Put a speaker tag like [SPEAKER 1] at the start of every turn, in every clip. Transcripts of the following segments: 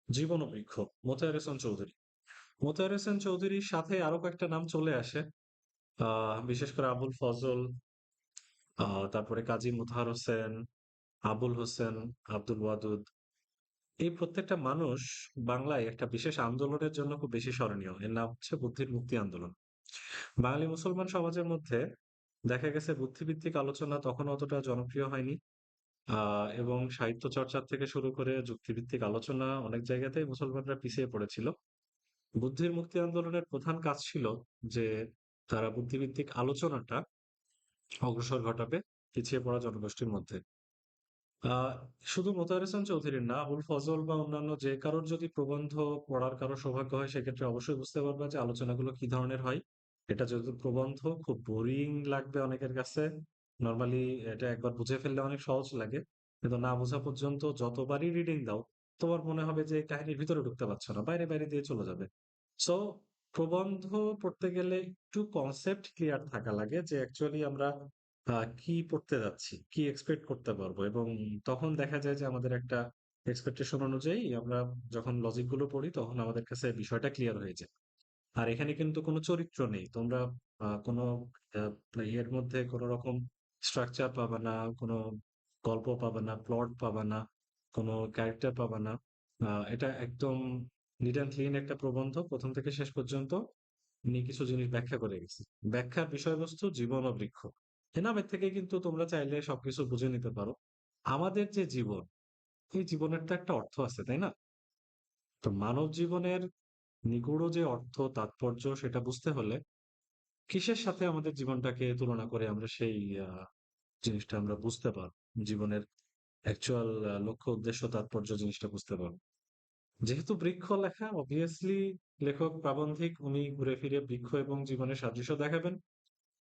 [SPEAKER 1] জীবন ও বৃক্ষ, মোতাহার হোসেন চৌধুরী। মোতাহার হোসেন চৌধুরীর সাথে আরো কয়েকটা নাম চলে আসে। বিশেষ করে আবুল ফজল, তারপরে কাজী মোতাহার হোসেন, আবুল হোসেন, আব্দুল ওয়াদুদ। এই প্রত্যেকটা মানুষ বাংলায় একটা বিশেষ আন্দোলনের জন্য খুব বেশি স্মরণীয়। এর নাম হচ্ছে বুদ্ধির মুক্তি আন্দোলন। বাঙালি মুসলমান সমাজের মধ্যে দেখা গেছে বুদ্ধিভিত্তিক আলোচনা তখন অতটা জনপ্রিয় হয়নি। এবং সাহিত্য চর্চার থেকে শুরু করে যুক্তিভিত্তিক আলোচনা অনেক জায়গাতেই মুসলমানরা পিছিয়ে পড়েছিল। বুদ্ধির মুক্তি আন্দোলনের প্রধান কাজ ছিল যে তারা বুদ্ধিভিত্তিক আলোচনাটা অগ্রসর ঘটাবে পিছিয়ে পড়া জনগোষ্ঠীর মধ্যে। আহ শুধু মোতাহার হোসেন চৌধুরীর না, আবুল ফজল বা অন্যান্য যে কারোর যদি প্রবন্ধ পড়ার কারো সৌভাগ্য হয়, সেক্ষেত্রে অবশ্যই বুঝতে পারবে যে আলোচনাগুলো কি ধরনের হয়। এটা যেহেতু প্রবন্ধ, খুব বোরিং লাগবে অনেকের কাছে। নর্মালি এটা একবার বুঝে ফেললে অনেক সহজ লাগে, কিন্তু না বোঝা পর্যন্ত যতবারই রিডিং দাও, তোমার মনে হবে যে এই কাহিনীর ভিতরে ঢুকতে পারছো না, বাইরে বাইরে দিয়ে চলে যাবে। সো প্রবন্ধ পড়তে গেলে একটু কনসেপ্ট ক্লিয়ার থাকা লাগে যে অ্যাকচুয়ালি আমরা কি পড়তে যাচ্ছি, কি এক্সপেক্ট করতে পারবো, এবং তখন দেখা যায় যে আমাদের একটা এক্সপেকটেশন অনুযায়ী আমরা যখন লজিক গুলো পড়ি তখন আমাদের কাছে বিষয়টা ক্লিয়ার হয়ে যায়। আর এখানে কিন্তু কোনো চরিত্র নেই, তোমরা কোনো এর মধ্যে কোনো রকম স্ট্রাকচার পাবে না, কোনো গল্প পাবে না, প্লট পাবে না, কোনো ক্যারেক্টার পাবে না। এটা একদম নিট অ্যান্ড ক্লিন একটা প্রবন্ধ, প্রথম থেকে শেষ পর্যন্ত উনি কিছু জিনিস ব্যাখ্যা করে গেছে। ব্যাখ্যার বিষয়বস্তু জীবন ও বৃক্ষ। এ নামের থেকে কিন্তু তোমরা চাইলে সবকিছু বুঝে নিতে পারো। আমাদের যে জীবন, এই জীবনের তো একটা অর্থ আছে, তাই না? তো মানব জীবনের নিগূঢ় যে অর্থ তাৎপর্য, সেটা বুঝতে হলে কিসের সাথে আমাদের জীবনটাকে তুলনা করে আমরা সেই জিনিসটা আমরা বুঝতে পারবো, জীবনের অ্যাকচুয়াল লক্ষ্য উদ্দেশ্য তাৎপর্য জিনিসটা বুঝতে পারবো। যেহেতু বৃক্ষ লেখা, অবভিয়াসলি লেখক প্রাবন্ধিক, উনি ঘুরে ফিরে বৃক্ষ এবং জীবনের সাদৃশ্য দেখাবেন।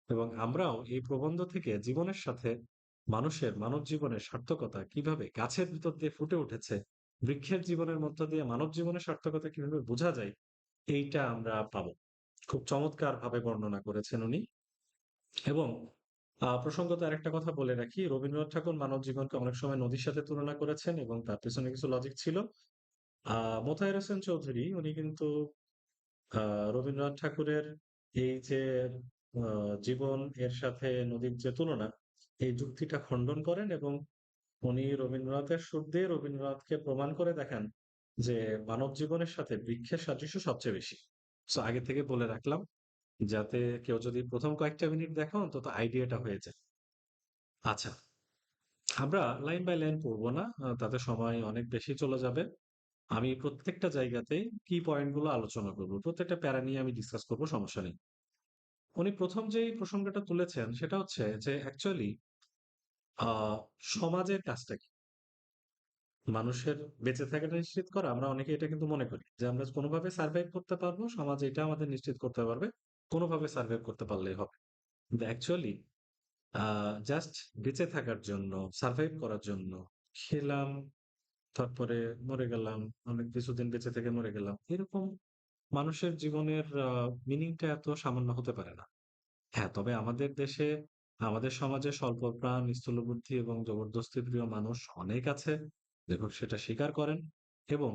[SPEAKER 1] এবং আমরাও এই প্রবন্ধ থেকে জীবনের সাথে মানুষের মানব জীবনের সার্থকতা কিভাবে গাছের ভিতর দিয়ে ফুটে উঠেছে, বৃক্ষের জীবনের মধ্য দিয়ে মানব জীবনের সার্থকতা কিভাবে বোঝা যায়, এইটা আমরা পাবো। খুব চমৎকার ভাবে বর্ণনা করেছেন উনি। এবং প্রসঙ্গত আরেকটা কথা বলে রাখি, রবীন্দ্রনাথ ঠাকুর মানব জীবনকে অনেক সময় নদীর সাথে তুলনা করেছেন এবং তার পেছনে কিছু লজিক ছিল। মোতাহার হোসেন চৌধুরী উনি কিন্তু রবীন্দ্রনাথ ঠাকুরের এই যে জীবন এর সাথে নদীর যে তুলনা, এই যুক্তিটা খণ্ডন করেন এবং উনি রবীন্দ্রনাথের সুর দিয়ে রবীন্দ্রনাথকে প্রমাণ করে দেখান যে মানব জীবনের সাথে বৃক্ষের সাদৃশ্য সবচেয়ে বেশি। সো আগে থেকে বলে রাখলাম, যাতে কেউ যদি প্রথম কয়েকটা মিনিট দেখো অন্তত আইডিয়াটা হয়ে যায়। আচ্ছা, আমরা লাইন বাই লাইন পড়বো না, তাতে সময় অনেক বেশি চলে যাবে। আমি প্রত্যেকটা জায়গাতেই কি পয়েন্ট গুলো আলোচনা করবো, প্রত্যেকটা প্যারা নিয়ে আমি ডিসকাস করবো, সমস্যা নেই। উনি প্রথম যেই প্রসঙ্গটা তুলেছেন সেটা হচ্ছে যে অ্যাকচুয়ালি আহ সমাজের কাজটা কি, মানুষের বেঁচে থাকাটা নিশ্চিত করা। আমরা অনেকে এটা কিন্তু মনে করি যে আমরা কোনোভাবে সার্ভাইভ করতে পারবো, সমাজ এটা আমাদের নিশ্চিত করতে পারবে, কোনোভাবে সার্ভাইভ করতে পারলেই হবে। কিন্তু অ্যাকচুয়ালি জাস্ট বেঁচে থাকার জন্য, সার্ভাইভ করার জন্য খেলাম, তারপরে মরে গেলাম, অনেক কিছুদিন বেঁচে থেকে মরে গেলাম, এরকম মানুষের জীবনের মিনিংটা এত সামান্য হতে পারে না। হ্যাঁ, তবে আমাদের দেশে, আমাদের সমাজে স্বল্পপ্রাণ, স্থূলবুদ্ধি এবং জবরদস্তি প্রিয় মানুষ অনেক আছে। লেখক সেটা স্বীকার করেন। এবং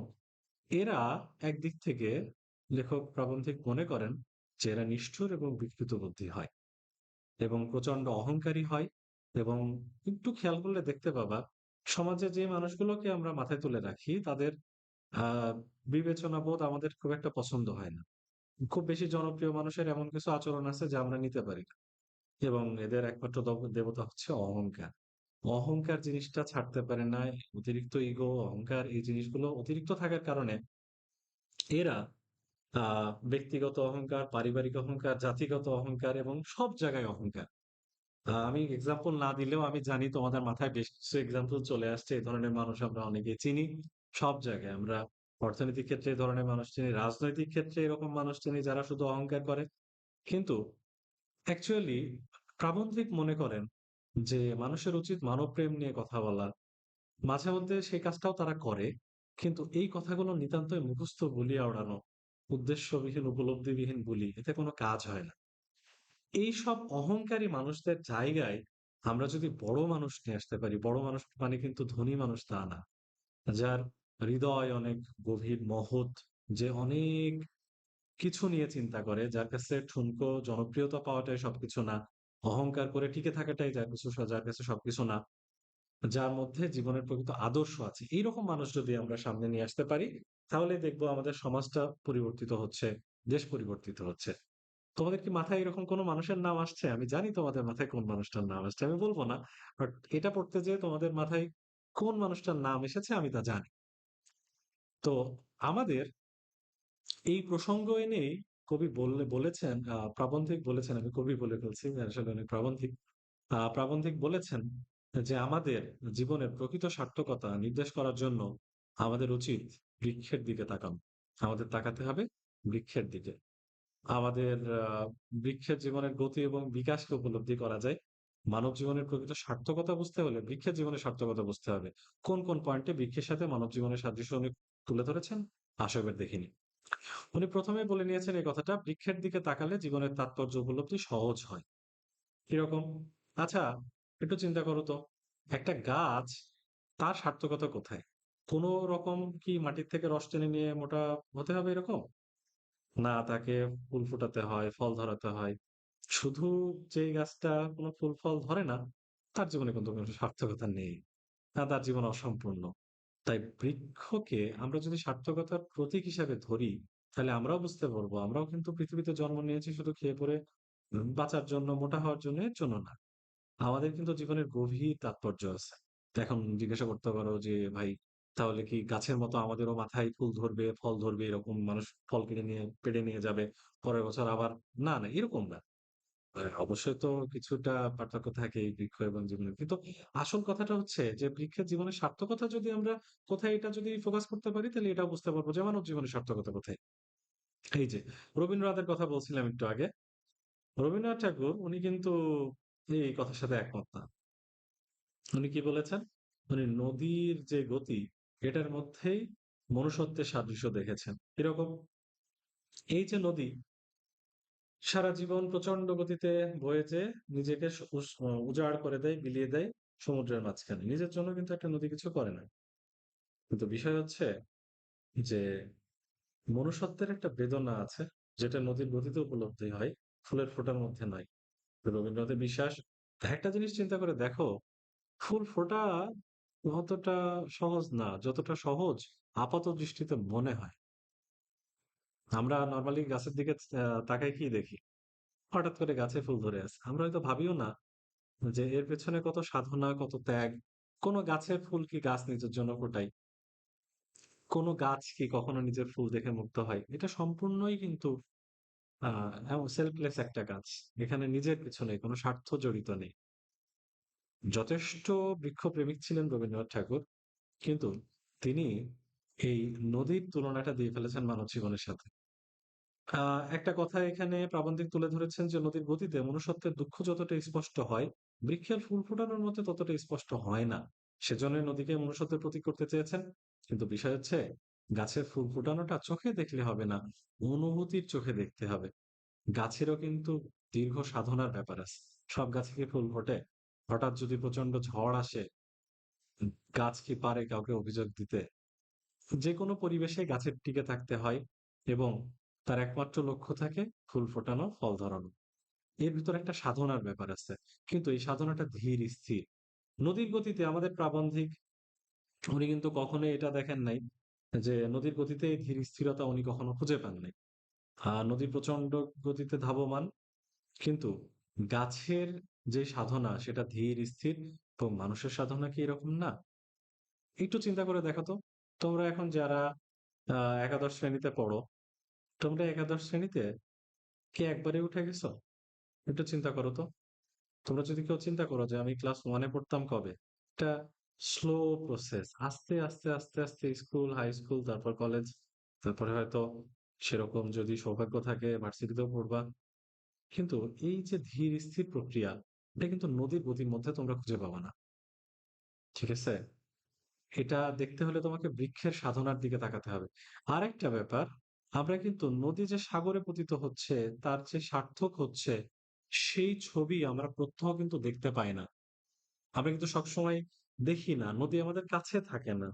[SPEAKER 1] এরা একদিক থেকে, লেখক প্রাবন্ধিক মনে করেন যে এরা নিষ্ঠুর এবং বিকৃত বুদ্ধি হয় এবং প্রচন্ড অহংকারী হয়। এবং একটু খেয়াল করলে দেখতে পাবা, সমাজে যে মানুষগুলোকে আমরা মাথায় তুলে রাখি তাদের আহ বিবেচনা বোধ আমাদের খুব একটা পছন্দ হয় না। খুব বেশি জনপ্রিয় মানুষের এমন কিছু আচরণ আছে যা আমরা নিতে পারি না। এবং এদের একমাত্র দেবতা হচ্ছে অহংকার। অহংকার জিনিসটা ছাড়তে পারে না। অতিরিক্ত ইগো, অহংকার, এই জিনিসগুলো অতিরিক্ত থাকার কারণে এরা ব্যক্তিগত অহংকার, পারিবারিক অহংকার, জাতিগত অহংকার এবং সব জায়গায় অহংকার। আমি এক্সাম্পল না দিলেও আমি জানি তোমাদের মাথায় বেশ কিছু এক্সাম্পল চলে আসছে। এই ধরনের মানুষ আমরা অনেকে চিনি। সব জায়গায় আমরা অর্থনৈতিক ক্ষেত্রে এই ধরনের মানুষ চিনি, রাজনৈতিক ক্ষেত্রে এরকম মানুষ চিনি যারা শুধু অহংকার করে। কিন্তু অ্যাকচুয়ালি প্রাবন্ধিক মনে করেন যে মানুষের উচিত মানবপ্রেম নিয়ে কথা বলা। মাঝে মধ্যে সেই কাজটাও তারা করে। কিন্তু এই কথাগুলো নিতান্তই মুখস্থ বলিয়া ওড়ানো, উদ্দেশ্যবিহীন, উপলব্ধিবিহীন বুলি, এতে কোনো কাজ হয় না। এইসব অহংকারী মানুষদের জায়গায় আমরা যদি বড় মানুষ নিয়ে আসতে পারি, বড় মানুষ মানে কিন্তু ধনী মানুষ তা না। যার হৃদয় অনেক গভীর, মহৎ, যে অনেক কিছু নিয়ে চিন্তা করে, যার কাছে ঠুনকো জনপ্রিয়তা পাওয়াটাই সবকিছু না। অহংকার করে টিকে থাকাটাই যার কাছে সবকিছু না। যার মধ্যে জীবনের প্রকৃত আদর্শ আছে। এইরকম মানুষ যদি আমরা সামনে নিয়ে আসতে পারি, তাহলেই দেখবো আমাদের সমাজটা পরিবর্তিত হচ্ছে, দেশ পরিবর্তিত হচ্ছে। তোমাদের কি মাথায় এরকম কোনো মানুষের নাম আসছে? আমি জানি তোমাদের মাথায় কোন মানুষটার নাম আসছে। আমি বলব না। বাট এটা পড়তে যেয়ে তোমাদের মাথায় কোন মানুষটার নাম এসেছে আমি তা জানি। তো আমাদের এই প্রসঙ্গ এনেই কবি বলেছেন, প্রাবন্ধিক বলেছেন, আমি কবি বলে ফেলছি, আসলে উনি প্রাবন্ধিক। প্রাবন্ধিক বলেছেন যে আমাদের জীবনের প্রকৃত সার্থকতা নির্দেশ করার জন্য আমাদের উচিত বৃক্ষের দিকে তাকানো। আমাদের তাকাতে হবে বৃক্ষের দিকে। আমাদের বৃক্ষের জীবনের গতি এবং বিকাশকে উপলব্ধি করা যায়। মানব জীবনের প্রকৃত সার্থকতা বুঝতে হলে বৃক্ষের জীবনের সার্থকতা বুঝতে হবে। কোন কোন পয়েন্টে বৃক্ষের সাথে মানব জীবনের সাদৃশ্য উনি তুলে ধরেছেন? আসো এবার দেখে নিই। উনি প্রথমেই বলে নিয়েছেন এই কথাটা, বৃক্ষের দিকে তাকালে জীবনের তাৎপর্য উপলব্ধি সহজ হয়। কিরকম? আচ্ছা, একটু চিন্তা করো তো। একটা গাছ, তার সার্থকতা কোথায়? কোন রকম কি মাটির থেকে রস টেনে নিয়ে মোটা হতে হবে এরকম? না, তাকে ফুল ফোটাতে হয়, ফল ধরাতে হয়। শুধু যেই গাছটা কোনো ফুল ফল ধরে না, তার জীবনে কিন্তু কোনো সার্থকতা নেই। তার জীবন অসম্পূর্ণ। তাই বৃক্ষকে আমরা যদি সার্থকতার প্রতীক হিসাবে ধরি, তাহলে আমরাও বুঝতে পারবো আমরাও কিন্তু পৃথিবীতে জন্ম নিয়েছি শুধু খেয়ে পরে বাঁচার জন্য, মোটা হওয়ার জন্য, এর জন্য না। আমাদের কিন্তু জীবনের গভীর তাৎপর্য আছে। তো এখন জিজ্ঞাসা করতে পারো যে, ভাই তাহলে কি গাছের মতো আমাদেরও মাথায় ফুল ধরবে, ফল ধরবে, এরকম মানুষ ফল কিনে নিয়ে পেড়ে নিয়ে যাবে। পরের বছর আবার, না, না, এরকম না। অবশ্যই তো কিছুটা পার্থক্য থাকে এই বৃক্ষ এবং জীবনের। কিন্তু আসল কথাটা হচ্ছে যে বৃক্ষের জীবনের সার্থকতা যদি আমরা কোথায়, এটা যদি ফোকাস করতে পারি, তাহলে এটাও বুঝতে পারবো যে মানব জীবনের সার্থকতা কোথায়। এই যে রবীন্দ্রনাথের কথা বলছিলাম একটু আগে। রবীন্দ্রনাথ ঠাকুর উনি কিন্তু এই কথার সাথে একমত না। উনি কি বলেছেন? উনি নদীর যে গতি, এটার মধ্যেই মনুষ্যত্বের সাদৃশ্য দেখেছেন। এরকম, এই যে নদী সারা জীবন প্রচন্ড গতিতে বয়ে যেয়ে নিজেকে উজাড় করে দেয়, বিলিয়ে দেয় সমুদ্রের মাঝখানে। নিজের জন্য কিন্তু একটা নদী কিছু করে না। কিন্তু বিষয় হচ্ছে যে মনুষ্যত্বের একটা বেদনা আছে, যেটা নদীর গতিতে উপলব্ধি হয়, ফুলের ফোঁটার মধ্যে নয়। রবীন্দ্রনাথের বিশ্বাস, একটা জিনিস চিন্তা করে দেখো, ফুল ফোটা অতটা সহজ না, যতটা সহজ আপাত দৃষ্টিতে মনে হয়। আমরা নরমালি গাছের দিকে তাকাই, কি দেখি? হঠাৎ করে গাছে ফুল ধরে আছে। আমরা হয়তো ভাবিও না যে এর পেছনে কত সাধনা, কত ত্যাগ। কোন গাছের ফুল কি গাছ নিজের জন্য ফোটায়? কোন গাছ কি কখনো নিজের ফুল দেখে মুগ্ধ হয়? এটা সম্পূর্ণই কিন্তু সেলফলেস একটা গাছ। এখানে নিজের পিছনে কোনো স্বার্থ জড়িত নেই। যথেষ্ট বৃক্ষপ্রেমিক ছিলেন রবীন্দ্রনাথ ঠাকুর। কিন্তু তিনি এই নদীর তুলনাটা দিয়ে ফেলেছেন মানব জীবনের সাথে। একটা কথা এখানে প্রাবন্ধিক তুলে ধরেছেন যে নদীর গতিতে মনুষ্যত্বের দুঃখ যতটা স্পষ্ট হয়, বৃক্ষের ফুল ফোটানোর মধ্যে ততটা স্পষ্ট হয় না। সেজন্য নদীকে মনুষ্যত্বের প্রতীক করতে চেয়েছেন। কিন্তু বিষয় হচ্ছে, গাছের ফুল ফোটানোটা চোখে দেখলে হবে না, অনুভূতির চোখে দেখতে হবে। গাছেরও কিন্তু দীর্ঘ সাধনার ব্যাপার আছে। সব গাছে কি ফুল ফোটে? হঠাৎ যদি প্রচন্ড ঝড় আসে, গাছ কি পারে কাউকে অভিযোগ দিতে? যেকোনো পরিবেশে গাছের টিকে থাকতে হয় এবং তার একমাত্র লক্ষ্য থাকে ফুল ফোটানো, ফল ধরানো। এর ভিতরে একটা সাধনার ব্যাপার আছে। কিন্তু এই সাধনাটা ধীর স্থির। নদীর গতিতে আমাদের প্রাবন্ধিক, উনি কিন্তু কখনোই এটা দেখেন নাই যে নদীর গতিতে এই ধীর স্থিরতা উনি কখনো খুঁজে পান নাই। নদী প্রচন্ড গতিতে ধাবমান, কিন্তু গাছের যে সাধনা সেটা ধীর স্থির। তো মানুষের সাধনা কি এরকম না? একটু চিন্তা করে দেখো তো। তোমরা এখন যারা একাদশ শ্রেণীতে পড়ো, তোমরা একাদশ শ্রেণীতে কি একবারে উঠে গেছো? একটু চিন্তা করো তো। তোমরা যদি কেউ চিন্তা করো যে আমি ক্লাস ওয়ানে পড়তাম কবে, এটা স্লো প্রসেস। আস্তে আস্তে আস্তে আস্তে স্কুল, হাই স্কুল, তারপর কলেজ, তারপরে হয়তো সেরকম যদি সৌভাগ্য থাকে ভার্সিটিতেও পড়বা। কিন্তু এই যে ধীর স্থির প্রক্রিয়া, এটা কিন্তু নদীর গতির মধ্যে তোমরা খুঁজে পাবা না। ঠিক আছে? এটা দেখতে হলে তোমাকে বৃক্ষের সাধনার দিকে তাকাতে হবে। আরেকটা ব্যাপার, আমরা কিন্তু নদী যে সাগরে পতিত হচ্ছে, তার যে সার্থক হচ্ছে, সেই ছবি আমরা প্রত্যহ কিন্তু দেখতে পাই না। আমরা কিন্তু সবসময় দেখি না। নদী আমাদের কাছে থাকে না।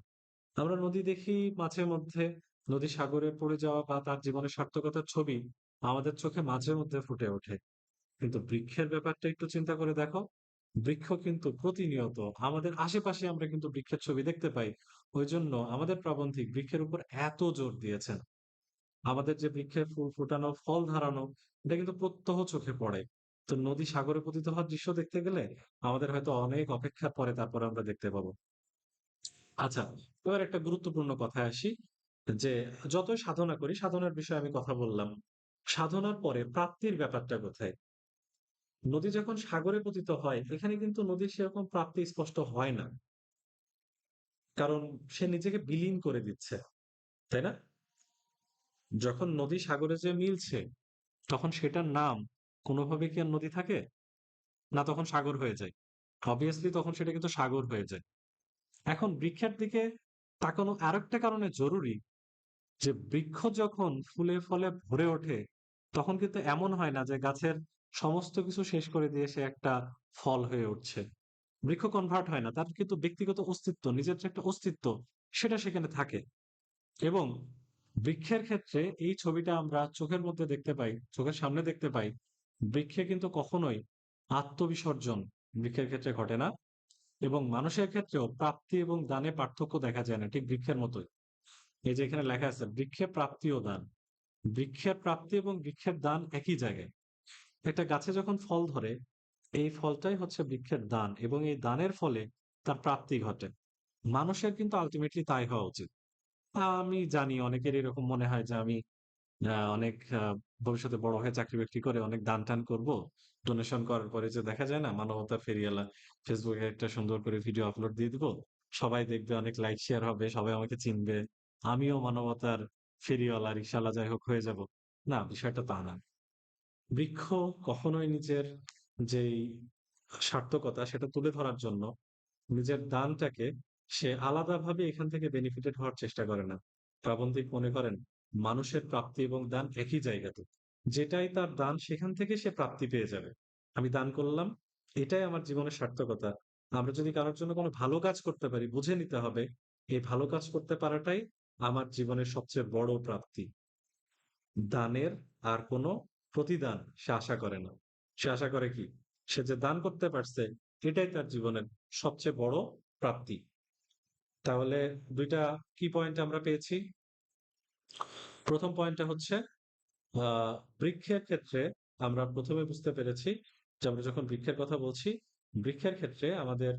[SPEAKER 1] আমরা নদী দেখি মাঝে মধ্যে, নদী সাগরে পড়ে যাওয়া বা তার জীবনের সার্থকতার ছবি আমাদের চোখে মাঝে মধ্যে ফুটে ওঠে। কিন্তু বৃক্ষের ব্যাপারটা একটু চিন্তা করে দেখো। বৃক্ষ কিন্তু প্রতিনিয়ত আমাদের আশেপাশে আমরা কিন্তু বৃক্ষের ছবি দেখতে পাই। ওই জন্য আমাদের প্রাবন্ধিক বৃক্ষের উপর এত জোর দিয়েছেন। আমাদের যে বৃক্ষে ফুল ফোটানো, ফল ধারানো, এটা কিন্তু প্রত্যহ চোখে পড়ে। তো নদী সাগরে পতিত হওয়ার দৃশ্য দেখতে গেলে আমাদের হয়তো অনেক অপেক্ষার পরে তারপরে আমরা দেখতে পাবো। আচ্ছা, এবার একটা গুরুত্বপূর্ণ কথায় আসি যে যতই সাধনা করি, সাধনার বিষয়ে আমি কথা বললাম। সাধনার পরে প্রাপ্তির ব্যাপারটা কোথায়? নদী যখন সাগরে পতিত হয়, এখানে কিন্তু নদীর সেরকম প্রাপ্তি স্পষ্ট হয় না। কারণ সে নিজেকে বিলীন করে দিচ্ছে, তাই না? যখন নদী সাগরে যেয়ে মিলছে, তখন সেটার নাম কোনোভাবে কি আর নদী থাকে? না, তখন সাগর হয়ে যায়। অবভিয়াসলি তখন সেটা কিন্তু সাগর হয়ে যায়। এখন বৃক্ষের দিকে তাকানো আরেকটা কারণে জরুরি যে বৃক্ষ যখন ফুলে ফলে ভরে ওঠে, তখন কিন্তু এমন হয় না যে গাছের সমস্ত কিছু শেষ করে দিয়ে সে একটা ফল হয়ে উঠছে। বৃক্ষ কনভার্ট হয় না। তার কিন্তু ব্যক্তিগত অস্তিত্ব, নিজের যে একটা অস্তিত্ব, সেটা সেখানে থাকে। এবং বৃক্ষের ক্ষেত্রে এই ছবিটা আমরা চোখের মধ্যে দেখতে পাই, চোখের সামনে দেখতে পাই। বৃক্ষে কিন্তু কখনোই আত্মবিসর্জন বৃক্ষের ক্ষেত্রে ঘটে না। এবং মানুষের ক্ষেত্রেও প্রাপ্তি এবং দানে পার্থক্য দেখা যায় না, ঠিক বৃক্ষের মতোই। এই যে এখানে লেখা আছে বৃক্ষে প্রাপ্তি ও দান। বৃক্ষের প্রাপ্তি এবং বৃক্ষের দান একই জায়গায়। একটা গাছে যখন ফল ধরে, এই ফলটাই হচ্ছে বৃক্ষের দান এবং এই দানের ফলে তার প্রাপ্তি ঘটে। মানুষের কিন্তু আলটিমেটলি তাই হওয়া উচিত। আমি জানি অনেকের এরকম মনে হয় যে আমি অনেক ভবিষ্যতে বড় হয়ে চাকরি-বাকরি করে অনেক দান-টান করব। ডোনেশন করার পরে যে দেখা যায় না মানবতার ফেরিওয়ালা, ফেসবুকে একটা সুন্দর করে ভিডিও আপলোড দিয়ে দিব। সবাই দেখবে, অনেক লাইক শেয়ার হবে, সবাই আমাকে চিনবে। আমিও মানবতার ফেরিওয়ালা, রিকশাওয়ালা যাই হোক হয়ে যাব। না, বিষয়টা তা না। বৃক্ষ কখনোই নিজের যেই সার্থকতা সেটা তুলে ধরার জন্য নিজের দানটাকে সে আলাদাভাবে এখান থেকে বেনিফিটেড হওয়ার চেষ্টা করে না। প্রাবন্ধিক মনে করেন মানুষের প্রাপ্তি এবং দান একই জায়গাতে। যেটাই তার দান সেখান থেকে সে প্রাপ্তি পেয়ে যাবে। আমি দান করলাম, এটাই আমার জীবনের সার্থকতা। আমরা যদি কারোর জন্য কোনো ভালো কাজ করতে পারি, বুঝে নিতে হবে এই ভালো কাজ করতে পারাটাই আমার জীবনের সবচেয়ে বড় প্রাপ্তি। দানের আর কোনো প্রতিদান সে আশা করে না। সে আশা করে কি? সে যে দান করতে পারছে, এটাই তার জীবনের সবচেয়ে বড় প্রাপ্তি। তাহলে ২ টা কি পয়েন্ট আমরা পেয়েছি? ১ম পয়েন্টটা হচ্ছে আ বৃক্ষের ক্ষেত্রে আমরা ১ম এ বুঝতে পেরেছি যে আমরা যখন বৃক্ষের কথা বলছি, বৃক্ষের ক্ষেত্রে আমাদের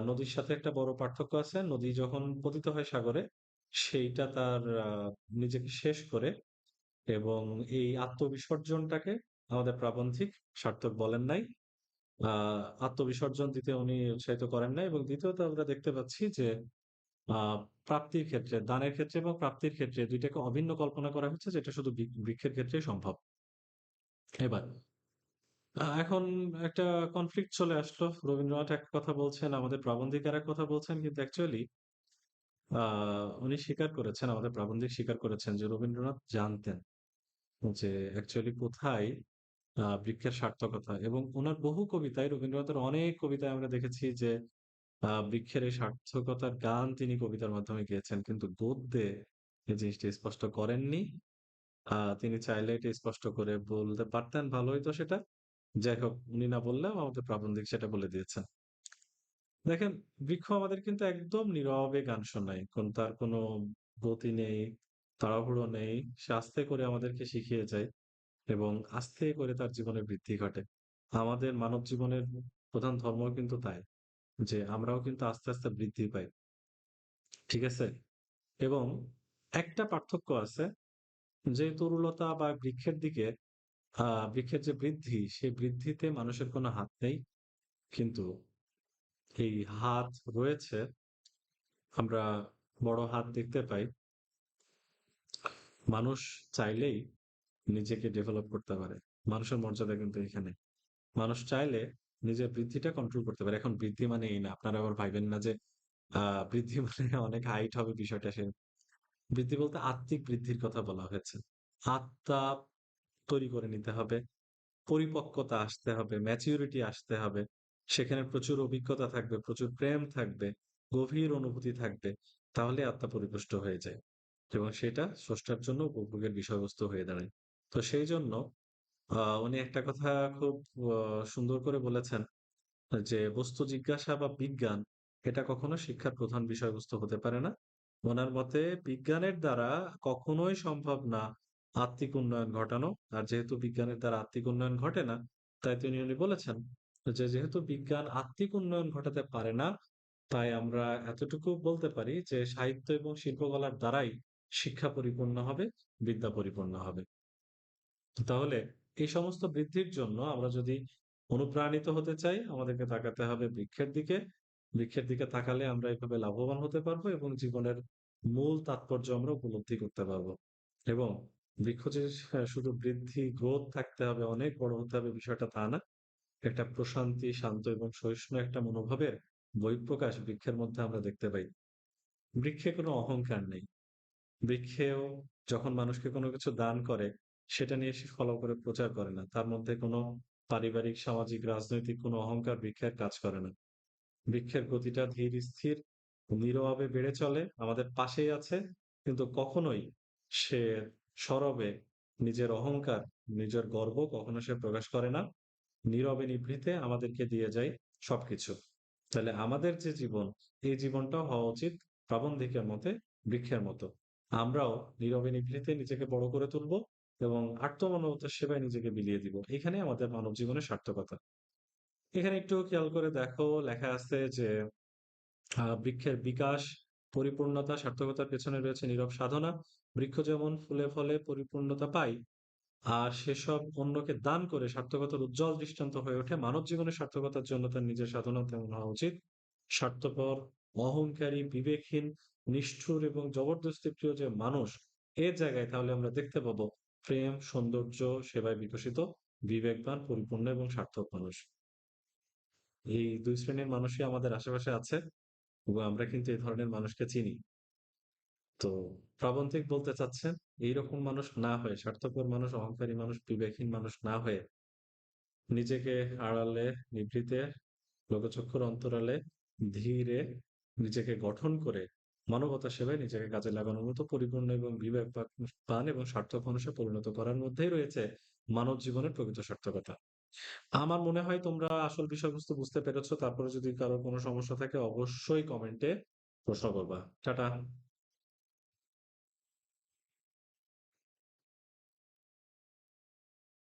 [SPEAKER 1] নদীর সাথে একটা বড় পার্থক্য আছে। নদী যখন পতিত হয় সাগরে, সেইটা তার নিজেকে শেষ করে এবং এই আত্মবিসর্জনটাকে আমাদের প্রাবন্ধিক সার্থক বলেন নাই। আ আত্মবিসর্জন দিতে উনি উৎসাহিত করেন নাই এবং দ্বিতীয়ত আমরা দেখতে পাচ্ছি যে আ প্রাপ্তির ক্ষেত্রে, দানের ক্ষেত্রে এবং প্রাপ্তির ক্ষেত্রে ২ টাকে অভিন্ন কল্পনা করা হচ্ছে যেটা শুধু বৃক্ষের ক্ষেত্রেই সম্ভব। এবার এখন একটা কনফ্লিক্ট চলে আসলো। রবীন্দ্রনাথ এক কথা বলছেন, আমাদের প্রাবন্ধিক আরেক কথা বলছেন। কিন্তু অ্যাকচুয়ালি আ উনি স্বীকার করেছেন, আমাদের প্রাবন্ধিক স্বীকার করেছেন যে রবীন্দ্রনাথ জানতেন যে অ্যাকচুয়ালি কোথায় বৃক্ষের সার্থকতা এবং উনার বহু কবিতায়, রবীন্দ্রনাথের অনেক কবিতায় আমরা দেখেছি যে বৃক্ষের এই সার্থকতার গান তিনি কবিতার মাধ্যমে গেয়েছেন। কিন্তু গদ্যে এই জিনিসটি স্পষ্ট করেননি। তিনি চাইলে এটা স্পষ্ট করে বলতে পারতেন, ভালো হইতো সেটা। যাই হোক, উনি না বললেও আমাদের প্রাবন্ধিক সেটা বলে দিয়েছেন। দেখেন, বৃক্ষ আমাদের কিন্তু একদম নীরবে গান শোনায়। তার কোনো গতি নেই, তাড়াহুড়ো নেই। সে আস্তে করে আমাদেরকে শিখিয়ে যায় এবং আস্তে করে তার জীবনে বৃদ্ধি ঘটে। আমাদের মানব জীবনের প্রধান ধর্ম কিন্তু তাই। যে আমরাও কিন্তু আস্তে, আস্তে বৃদ্ধি পাই। ঠিক আছে? এবং একটা পার্থক্য আছে যে তরুলতা বা বৃক্ষের দিকে বৃক্ষের যে বৃদ্ধি, সেই বৃদ্ধিতে মানুষের কোনো হাত নেই। কিন্তু এই হাত রয়েছে, আমরা বড় হাত দেখতে পাই। মানুষ চাইলেই নিজেকে ডেভেলপ করতে পারে। মানুষের মর্যাদা কিন্তু এখানে। মানুষ চাইলে নিজের বৃদ্ধিটা কন্ট্রোল করতে পারে। এখন বৃদ্ধি মানে এই না। আপনারা আবার ভাইবেন না যে আ বৃদ্ধি মানে অনেক হাইট হবে, বিষয়টা সে। বৃদ্ধি বলতে আত্মিক বৃদ্ধির কথা বলা হয়েছে। আত্মা তৈরি করে নিতে হবে। পরিপক্কতা আসতে হবে, ম্যাচুরিটি আসতে হবে। সেখানে প্রচুর অভিজ্ঞতা থাকবে, প্রচুর প্রেম থাকবে, গভীর অনুভূতি থাকবে। তাহলে আত্মা পরিপুষ্ট হয়ে যায় এবং সেটা স্রষ্টার জন্য উপভোগের বিষয়বস্তু হয়ে দাঁড়ায়। তো সেই জন্য উনি একটা কথা খুব সুন্দর করে বলেছেন যে বস্তু জিজ্ঞাসা বা বিজ্ঞান এটা কখনো শিক্ষার প্রধান বিষয়বস্তু হতে পারে না। ওনার মতে বিজ্ঞানের দ্বারা কখনোই সম্ভব না আত্মিক উন্নয়ন ঘটানো। আর যেহেতু বিজ্ঞানের দ্বারা আত্মিক উন্নয়ন ঘটে না, তাই উনি বলেছেন যে যেহেতু বিজ্ঞান আত্মিক উন্নয়ন ঘটাতে পারে না, তাই আমরা এতটুকু বলতে পারি যে সাহিত্য এবং শিল্পকলার দ্বারাই শিক্ষা পরিপূর্ণ হবে, বিদ্যা পরিপূর্ণ হবে। তাহলে এই সমস্ত বৃদ্ধির জন্য আমরা যদি অনুপ্রাণিত হতে চাই, আমাদেরকে তাকাতে হবে বৃক্ষের দিকে। বৃক্ষের দিকে তাকালে আমরা এভাবে লাভবান হতে পারবো এবং জীবনের মূল তাৎপর্য আমরা উপলব্ধি করতে পারবো। এবং বৃক্ষ যে শুধু বৃদ্ধি, গ্রোথ থাকতে হবে, অনেক বড় হতে হবে বিষয়টা তা না। একটা প্রশান্তি, শান্ত এবং সহিষ্ণু একটা মনোভাবের বহিঃপ্রকাশ বৃক্ষের মধ্যে আমরা দেখতে পাই। বৃক্ষে কোনো অহংকার নেই। বৃক্ষেও যখন মানুষকে কোনো কিছু দান করে, সেটা নিয়ে সে ফলো করে প্রচার করে না। তার মধ্যে কোনো পারিবারিক, সামাজিক, রাজনৈতিক কোনো অহংকার বৃক্ষের কাজ করে না। বৃক্ষের গতিটা ধীর স্থির, নীরবে বেড়ে চলে, আমাদের পাশেই আছে, কিন্তু কখনোই সে সরবে নিজের অহংকার, নিজের গর্ব কখনো সে প্রকাশ করে না। নীরবে নিভৃতে আমাদেরকে দিয়ে যায় সবকিছু। তাহলে আমাদের যে জীবন, এই জীবনটাও হওয়া উচিত প্রাবন্ধিকের মতে বৃক্ষের মতো। আমরাও নীরবে নিভৃতে নিজেকে বড় করে তুলবো এবং আত্মমানবতার সেবায় নিজেকে বিলিয়ে দিব। এখানেই আমাদের মানব জীবনের সার্থকতা। এখানে একটু খেয়াল করে দেখো, লেখা আছে যে বৃক্ষের বিকাশ, পরিপূর্ণতা, সার্থকতার পেছনে রয়েছে নীরব সাধনা। বৃক্ষ যেমন ফুলে ফলে পরিপূর্ণতা পায়, আর সেসব অন্যকে দান করে সার্থকতার উজ্জ্বল দৃষ্টান্ত হয়ে ওঠে, মানব জীবনের সার্থকতার জন্য তার নিজের সাধনা তেমন হওয়া উচিত। স্বার্থপর, অহংকারী, বিবেকহীন, নিষ্ঠুর এবং জবরদস্তি প্রিয় যে মানুষ, এর জায়গায় তাহলে আমরা দেখতে পাবো প্রেম, সৌন্দর্য, সেবায় বিকশিত, বিবেকবান, পরিপূর্ণ এবং সার্থক মানুষ। এই দুই শ্রেণীর মানুষই আমাদের আশেপাশে আছে এবং আমরা কিন্তু এই ধরনের মানুষকে চিনি। তো প্রাবন্ধিক বলতে চাচ্ছেন এইরকম মানুষ না হয়ে, স্বার্থপর মানুষ, অহংকারী মানুষ, বিবেকহীন মানুষ না হয়ে নিজেকে আড়ালে, নিভৃতে, লোকচক্ষুর অন্তরালে, ধীরে নিজেকে গঠন করে মানবতার সেবায় নিজেকে কাজে লাগানোর মতো পরিপূর্ণ এবং বিবেকবান এবং সার্থক মানুষে পরিণত করার মধ্যেই রয়েছে মানব জীবনের প্রকৃত সার্থকতা। আমার মনে হয় তোমরা আসল বিষয়বস্তু বুঝতে পেরেছো। তারপরে যদি কারো কোনো সমস্যা থাকে অবশ্যই কমেন্টে প্রশ্ন করবা। টাটা।